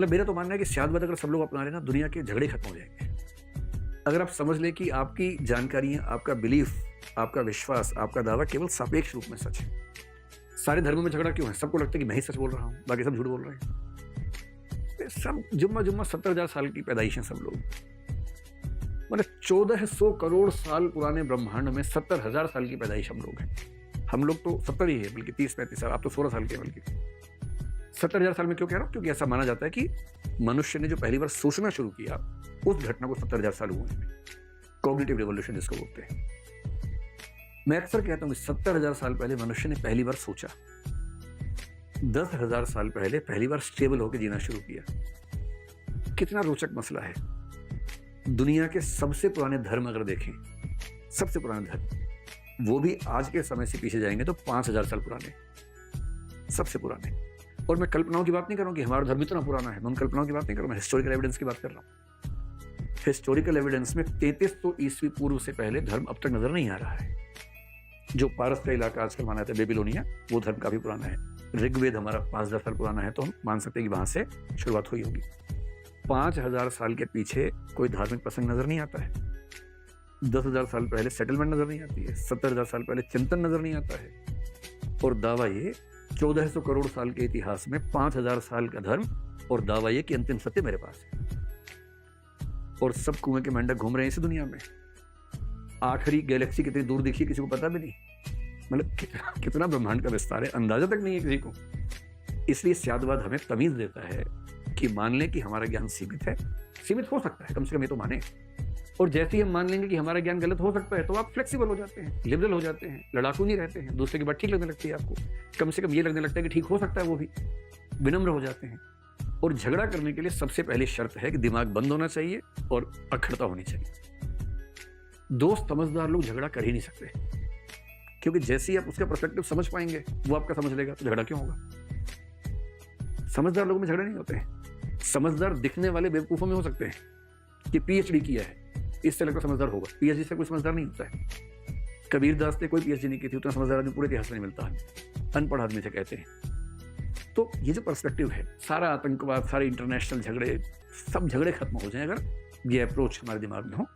मतलब मेरा तो मानना है कि शायद अगर सब लोग अपना लेना, दुनिया के झगड़े खत्म हो जाएंगे। अगर आप समझ लें कि आपकी जानकारियां, आपका बिलीफ, आपका विश्वास, आपका दावा केवल सापेक्ष रूप में सच है। सारे धर्मों में झगड़ा क्यों है? सबको लगता है कि मैं ही सच बोल रहा हूँ, बाकी सब झूठ बोल रहे हैं। ये सब जुम्मा जुम्मा 70,000 साल की पैदाइश हैं सब लोग। मतलब 1400 करोड़ साल पुराने ब्रह्मांड में 70,000 साल की पैदाइश हम लोग हैं। हम लोग तो 70 ही है, बल्कि 30-35 साल, आप तो 16 साल के हैं। बल्कि 70,000 साल में क्यों कह रहा हूँ? क्योंकि ऐसा माना जाता है कि मनुष्य ने जो पहली बार सोचना शुरू किया, उस घटना को 70,000 साल हुए हैं। कॉग्निटिव रिवॉल्यूशन जिसको बोलते हैं। मैं अक्सर कहता हूँ कि 70,000 साल पहले मनुष्य ने पहली बार सोचा, 10,000 साल पहले पहली बार स्टेबल होकर जीना शुरू किया। कितना रोचक मसला है। दुनिया के सबसे पुराने धर्म अगर देखें, सबसे पुराने धर्म, वो भी आज के समय से पीछे जाएंगे तो 5,000 साल पुराने, सबसे पुराने। और मैं कल्पनाओं की बात नहीं कर रहा हूँ कि हमारा धर्म इतना पुराना है, मैं उन कल्पनाओं की बात नहीं कर रहा हूँ, मैं हिस्टोरिकल एविडेंस की बात कर रहा हूँ। हिस्टोरिकल एविडेंस में 3300 ईस्वी पूर्व से पहले धर्म अब तक नजर नहीं आ रहा है। जो पारस का इलाका आजकल माना जाता है बेबीलोनिया, वो धर्म काफी पुराना है। ऋग्वेद हमारा 5,000 साल पुराना है, तो हम मान सकते हैं कि वहां से शुरुआत हुई होगी। 5,000 साल के पीछे कोई धार्मिक प्रसंग नजर नहीं आता है। 10,000 साल पहले सेटलमेंट नजर नहीं आती है। 70,000 साल पहले चिंतन नजर नहीं आता है। और दावा ये 1400 करोड़ साल के इतिहास में 5,000 साल का धर्म, और दावा ये कि अंतिम सत्य मेरे पास है। और सब कुएं के मेंढक घूम रहे हैं इस दुनिया में। आखिरी गैलेक्सी कितनी दूर दिखी किसी को पता भी नहीं। मतलब कितना ब्रह्मांड का विस्तार है, अंदाजा तक नहीं है किसी को। इसलिए स्यादवाद हमें तमीज देता है कि मान लें कि हमारा ज्ञान सीमित है, सीमित हो सकता है, कम से कम ये तो माने। और जैसे ही हम मान लेंगे कि हमारा ज्ञान गलत हो सकता है, तो आप फ्लेक्सिबल हो जाते हैं, लिबरल हो जाते हैं, लड़ाकू नहीं रहते हैं। दूसरे की बात ठीक लगने लगती है आपको, कम से कम ये लगने लगता है कि ठीक हो सकता है, वो भी विनम्र हो जाते हैं। और झगड़ा करने के लिए सबसे पहली शर्त है कि दिमाग बंद होना चाहिए और अखड़ता होनी चाहिए। दोस्त समझदार लोग झगड़ा कर ही नहीं सकते, क्योंकि जैसे ही आप उसका पर्सपेक्टिव समझ पाएंगे, वो आपका समझ लेगा, तो झगड़ा क्यों होगा? समझदार लोगों में झगड़े नहीं होते हैं। समझदार दिखने वाले बेवकूफों में हो सकते हैं कि पीएचडी किया है, इससे लगता समझदार होगा। पीएचडी से कोई समझदार नहीं होता है। कबीर दास ने कोई पीएचडी नहीं की थी, उतना समझदार आदमी पूरे इतिहास में नहीं मिलता है। अनपढ़ आदमी से कहते हैं। तो ये जो पर्सपेक्टिव है, सारा आतंकवाद, सारे इंटरनेशनल झगड़े, सब झगड़े खत्म हो जाए अगर ये अप्रोच हमारे दिमाग में हो।